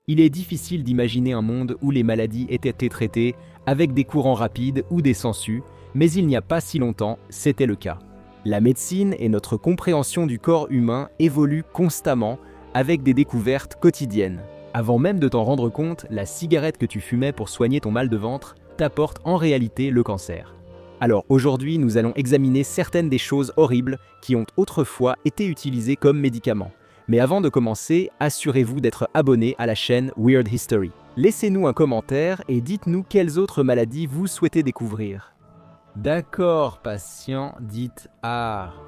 Il est difficile d'imaginer un monde où les maladies aient été traitées avec des courants rapides ou des sangsues, mais il n'y a pas si longtemps, c'était le cas. La médecine et notre compréhension du corps humain évoluent constamment avec des découvertes quotidiennes. Avant même de t'en rendre compte, la cigarette que tu fumais pour soigner ton mal de ventre t'apporte en réalité le cancer. Alors aujourd'hui, nous allons examiner certaines des choses horribles qui ont autrefois été utilisées comme médicaments. Mais avant de commencer, assurez-vous d'être abonné à la chaîne Weird History. Laissez-nous un commentaire et dites-nous quelles autres maladies vous souhaitez découvrir. D'accord, patient, dites art.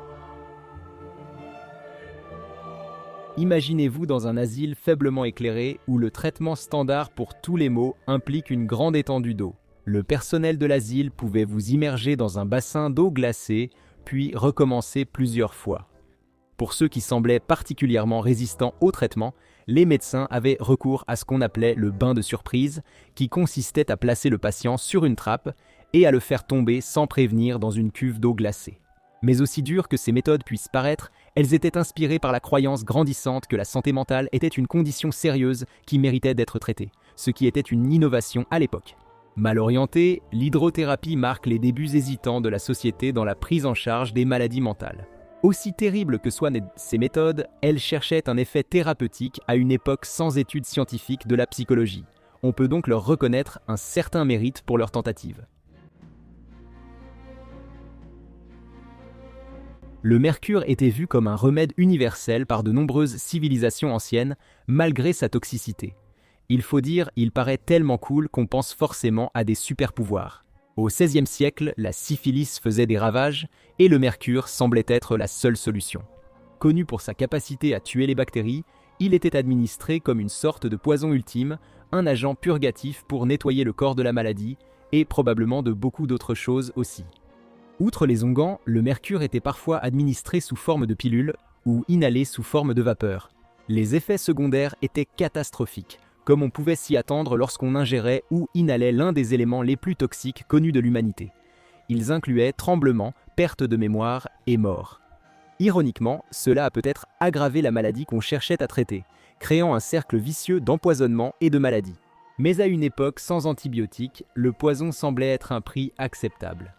Imaginez-vous dans un asile faiblement éclairé où le traitement standard pour tous les maux implique une grande étendue d'eau. Le personnel de l'asile pouvait vous immerger dans un bassin d'eau glacée, puis recommencer plusieurs fois. Pour ceux qui semblaient particulièrement résistants au traitement, les médecins avaient recours à ce qu'on appelait le bain de surprise, qui consistait à placer le patient sur une trappe et à le faire tomber sans prévenir dans une cuve d'eau glacée. Mais aussi dures que ces méthodes puissent paraître, elles étaient inspirées par la croyance grandissante que la santé mentale était une condition sérieuse qui méritait d'être traitée, ce qui était une innovation à l'époque. Mal orientée, l'hydrothérapie marque les débuts hésitants de la société dans la prise en charge des maladies mentales. Aussi terribles que soient ces méthodes, elles cherchaient un effet thérapeutique à une époque sans études scientifiques de la psychologie. On peut donc leur reconnaître un certain mérite pour leurs tentatives. Le mercure était vu comme un remède universel par de nombreuses civilisations anciennes, malgré sa toxicité. Il faut dire, il paraît tellement cool qu'on pense forcément à des super-pouvoirs. Au XVIe siècle, la syphilis faisait des ravages et le mercure semblait être la seule solution. Connu pour sa capacité à tuer les bactéries, il était administré comme une sorte de poison ultime, un agent purgatif pour nettoyer le corps de la maladie et probablement de beaucoup d'autres choses aussi. Outre les onguents, le mercure était parfois administré sous forme de pilule ou inhalé sous forme de vapeur. Les effets secondaires étaient catastrophiques, comme on pouvait s'y attendre lorsqu'on ingérait ou inhalait l'un des éléments les plus toxiques connus de l'humanité. Ils incluaient tremblements, perte de mémoire et mort. Ironiquement, cela a peut-être aggravé la maladie qu'on cherchait à traiter, créant un cercle vicieux d'empoisonnement et de maladie. Mais à une époque sans antibiotiques, le poison semblait être un prix acceptable.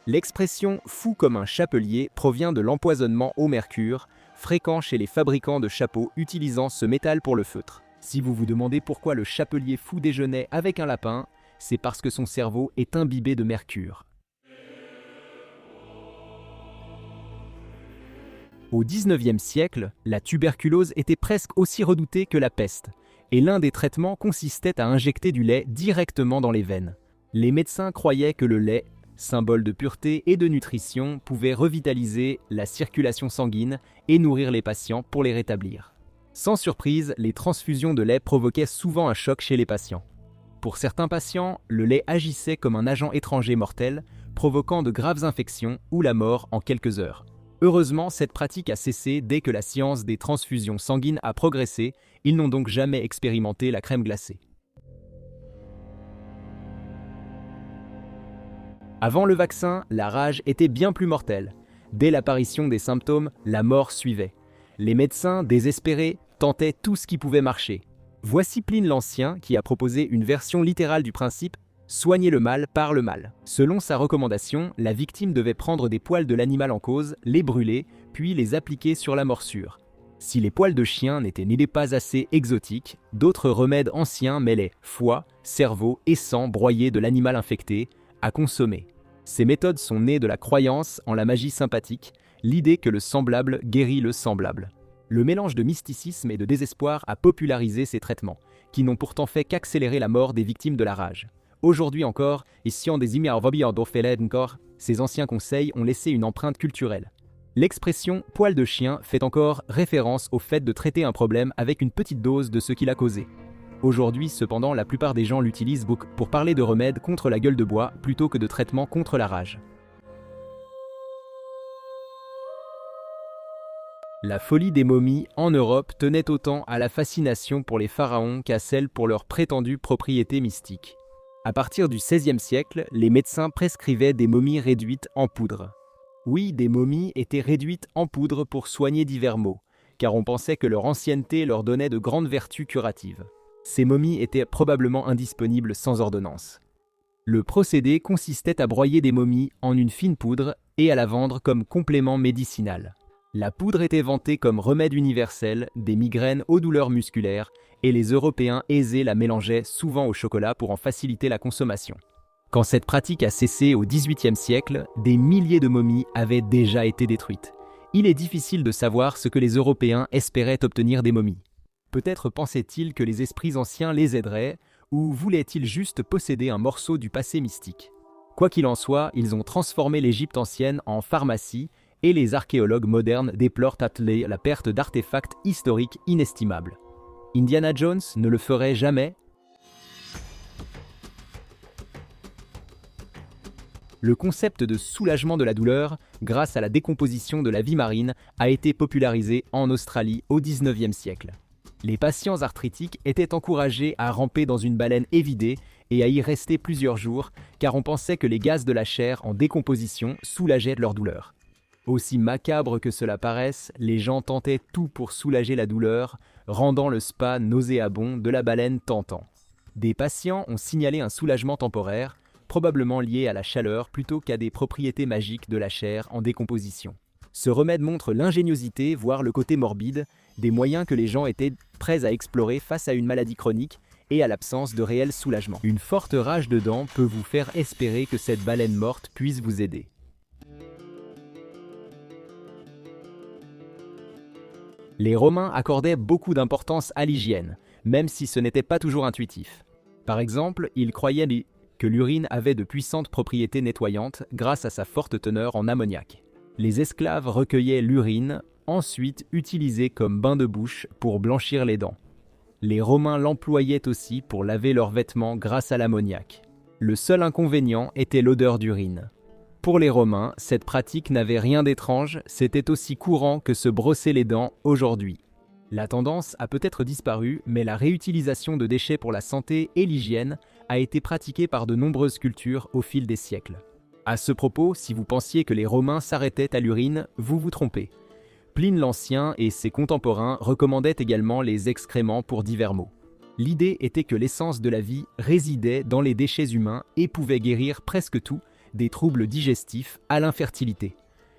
L'expression « fou comme un chapelier » provient de l'empoisonnement au mercure, fréquent chez les fabricants de chapeaux utilisant ce métal pour le feutre. Si vous vous demandez pourquoi le chapelier fou déjeunait avec un lapin, c'est parce que son cerveau est imbibé de mercure. Au XIXe siècle, la tuberculose était presque aussi redoutée que la peste, et l'un des traitements consistait à injecter du lait directement dans les veines. Les médecins croyaient que le lait, symbole de pureté et de nutrition, pouvait revitaliser la circulation sanguine et nourrir les patients pour les rétablir. Sans surprise, les transfusions de lait provoquaient souvent un choc chez les patients. Pour certains patients, le lait agissait comme un agent étranger mortel, provoquant de graves infections ou la mort en quelques heures. Heureusement, cette pratique a cessé dès que la science des transfusions sanguines a progressé, ils n'ont donc jamais expérimenté la crème glacée. Avant le vaccin, la rage était bien plus mortelle. Dès l'apparition des symptômes, la mort suivait. Les médecins, désespérés, tentaient tout ce qui pouvait marcher. Voici Pline l'Ancien qui a proposé une version littérale du principe « soigner le mal par le mal ». Selon sa recommandation, la victime devait prendre des poils de l'animal en cause, les brûler, puis les appliquer sur la morsure. Si les poils de chien n'étaient pas assez exotiques, d'autres remèdes anciens mêlaient foie, cerveau et sang broyé de l'animal infecté à consommer. Ces méthodes sont nées de la croyance en la magie sympathique, l'idée que le semblable guérit le semblable. Le mélange de mysticisme et de désespoir a popularisé ces traitements, qui n'ont pourtant fait qu'accélérer la mort des victimes de la rage. Aujourd'hui encore, ces anciens conseils ont laissé une empreinte culturelle. L'expression « poil de chien » fait encore référence au fait de traiter un problème avec une petite dose de ce qui l'a causé. Aujourd'hui, cependant, la plupart des gens l'utilisent pour parler de remèdes contre la gueule de bois plutôt que de traitements contre la rage. La folie des momies en Europe tenait autant à la fascination pour les pharaons qu'à celle pour leurs prétendues propriétés mystiques. À partir du XVIe siècle, les médecins prescrivaient des momies réduites en poudre. Oui, des momies étaient réduites en poudre pour soigner divers maux, car on pensait que leur ancienneté leur donnait de grandes vertus curatives. Ces momies étaient probablement indisponibles sans ordonnance. Le procédé consistait à broyer des momies en une fine poudre et à la vendre comme complément médicinal. La poudre était vantée comme remède universel des migraines aux douleurs musculaires et les Européens aisés la mélangeaient souvent au chocolat pour en faciliter la consommation. Quand cette pratique a cessé au XVIIIe siècle, des milliers de momies avaient déjà été détruites. Il est difficile de savoir ce que les Européens espéraient obtenir des momies. Peut-être pensaient-ils que les esprits anciens les aideraient, ou voulaient-ils juste posséder un morceau du passé mystique? Quoi qu'il en soit, ils ont transformé l'Égypte ancienne en pharmacie, et les archéologues modernes déplorent la perte d'artefacts historiques inestimables. Indiana Jones ne le ferait jamais? Le concept de soulagement de la douleur, grâce à la décomposition de la vie marine, a été popularisé en Australie au XIXe siècle. Les patients arthritiques étaient encouragés à ramper dans une baleine évidée et à y rester plusieurs jours, car on pensait que les gaz de la chair en décomposition soulageaient leur douleur. Aussi macabre que cela paraisse, les gens tentaient tout pour soulager la douleur, rendant le spa nauséabond de la baleine tentant. Des patients ont signalé un soulagement temporaire, probablement lié à la chaleur plutôt qu'à des propriétés magiques de la chair en décomposition. Ce remède montre l'ingéniosité, voire le côté morbide, des moyens que les gens étaient prêts à explorer face à une maladie chronique et à l'absence de réel soulagement. Une forte rage de dents peut vous faire espérer que cette baleine morte puisse vous aider. Les Romains accordaient beaucoup d'importance à l'hygiène, même si ce n'était pas toujours intuitif. Par exemple, ils croyaient que l'urine avait de puissantes propriétés nettoyantes grâce à sa forte teneur en ammoniac. Les esclaves recueillaient l'urine, ensuite utilisée comme bain de bouche pour blanchir les dents. Les Romains l'employaient aussi pour laver leurs vêtements grâce à l'ammoniac. Le seul inconvénient était l'odeur d'urine. Pour les Romains, cette pratique n'avait rien d'étrange, c'était aussi courant que se brosser les dents aujourd'hui. La tendance a peut-être disparu, mais la réutilisation de déchets pour la santé et l'hygiène a été pratiquée par de nombreuses cultures au fil des siècles. À ce propos, si vous pensiez que les Romains s'arrêtaient à l'urine, vous vous trompez. Pline l'Ancien et ses contemporains recommandaient également les excréments pour divers maux. L'idée était que l'essence de la vie résidait dans les déchets humains et pouvait guérir presque tout, des troubles digestifs à l'infertilité.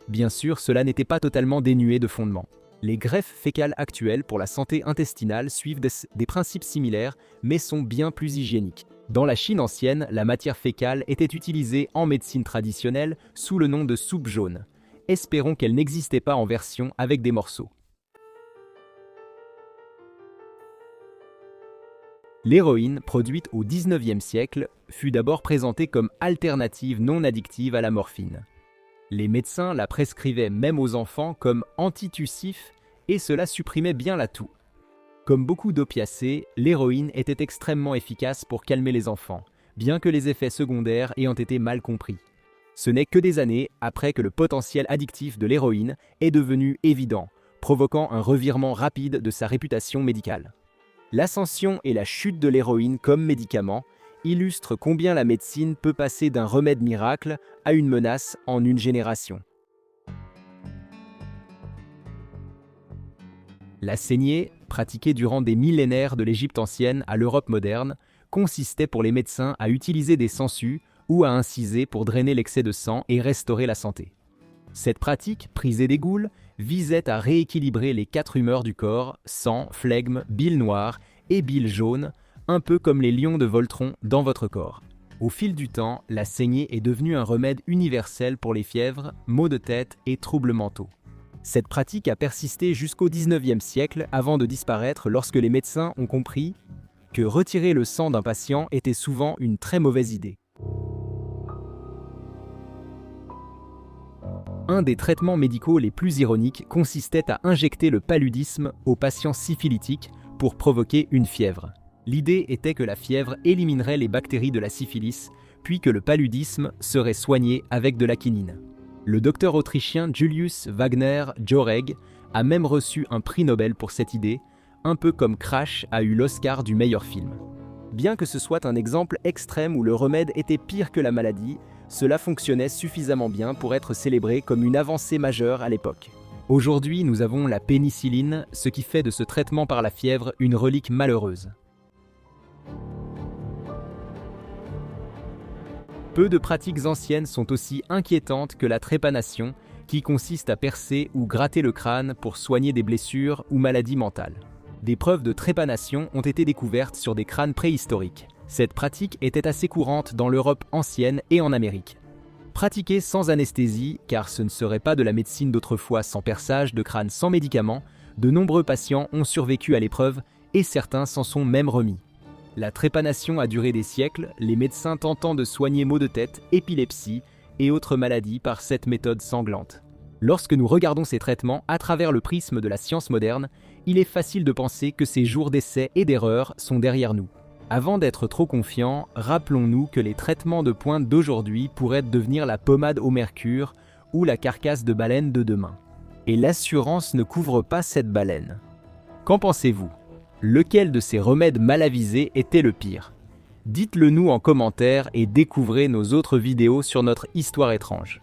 Bien sûr, cela n'était pas totalement dénué de fondement. Les greffes fécales actuelles pour la santé intestinale suivent des principes similaires, mais sont bien plus hygiéniques. Dans la Chine ancienne, la matière fécale était utilisée en médecine traditionnelle sous le nom de soupe jaune. Espérons qu'elle n'existait pas en version avec des morceaux. L'héroïne, produite au XIXe siècle, fut d'abord présentée comme alternative non addictive à la morphine. Les médecins la prescrivaient même aux enfants comme antitussif et cela supprimait bien la toux. Comme beaucoup d'opiacés, l'héroïne était extrêmement efficace pour calmer les enfants, bien que les effets secondaires ayant été mal compris. Ce n'est que des années après que le potentiel addictif de l'héroïne est devenu évident, provoquant un revirement rapide de sa réputation médicale. L'ascension et la chute de l'héroïne comme médicament illustrent combien la médecine peut passer d'un remède miracle à une menace en une génération. La saignée, pratiquée durant des millénaires de l'Égypte ancienne à l'Europe moderne, consistait pour les médecins à utiliser des sangsues ou à inciser pour drainer l'excès de sang et restaurer la santé. Cette pratique, prisée des Gaules, visait à rééquilibrer les 4 humeurs du corps, sang, flegme, bile noire et bile jaune, un peu comme les lions de Voltron dans votre corps. Au fil du temps, la saignée est devenue un remède universel pour les fièvres, maux de tête et troubles mentaux. Cette pratique a persisté jusqu'au XIXe siècle avant de disparaître lorsque les médecins ont compris que retirer le sang d'un patient était souvent une très mauvaise idée. Un des traitements médicaux les plus ironiques consistait à injecter le paludisme aux patients syphilitiques pour provoquer une fièvre. L'idée était que la fièvre éliminerait les bactéries de la syphilis, puis que le paludisme serait soigné avec de la quinine. Le docteur autrichien Julius Wagner Jauregg a même reçu un prix Nobel pour cette idée, un peu comme Crash a eu l'Oscar du meilleur film. Bien que ce soit un exemple extrême où le remède était pire que la maladie, cela fonctionnait suffisamment bien pour être célébré comme une avancée majeure à l'époque. Aujourd'hui, nous avons la pénicilline, ce qui fait de ce traitement par la fièvre une relique malheureuse. Peu de pratiques anciennes sont aussi inquiétantes que la trépanation, qui consiste à percer ou gratter le crâne pour soigner des blessures ou maladies mentales. Des preuves de trépanation ont été découvertes sur des crânes préhistoriques. Cette pratique était assez courante dans l'Europe ancienne et en Amérique. Pratiquée sans anesthésie, car ce ne serait pas de la médecine d'autrefois sans perçage de crâne sans médicaments, de nombreux patients ont survécu à l'épreuve et certains s'en sont même remis. La trépanation a duré des siècles, les médecins tentant de soigner maux de tête, épilepsie et autres maladies par cette méthode sanglante. Lorsque nous regardons ces traitements à travers le prisme de la science moderne, il est facile de penser que ces jours d'essais et d'erreurs sont derrière nous. Avant d'être trop confiants, rappelons-nous que les traitements de pointe d'aujourd'hui pourraient devenir la pommade au mercure ou la carcasse de baleine de demain. Et l'assurance ne couvre pas cette baleine. Qu'en pensez-vous ? Lequel de ces remèdes mal avisés était le pire ? Dites-le nous en commentaire et découvrez nos autres vidéos sur notre histoire étrange.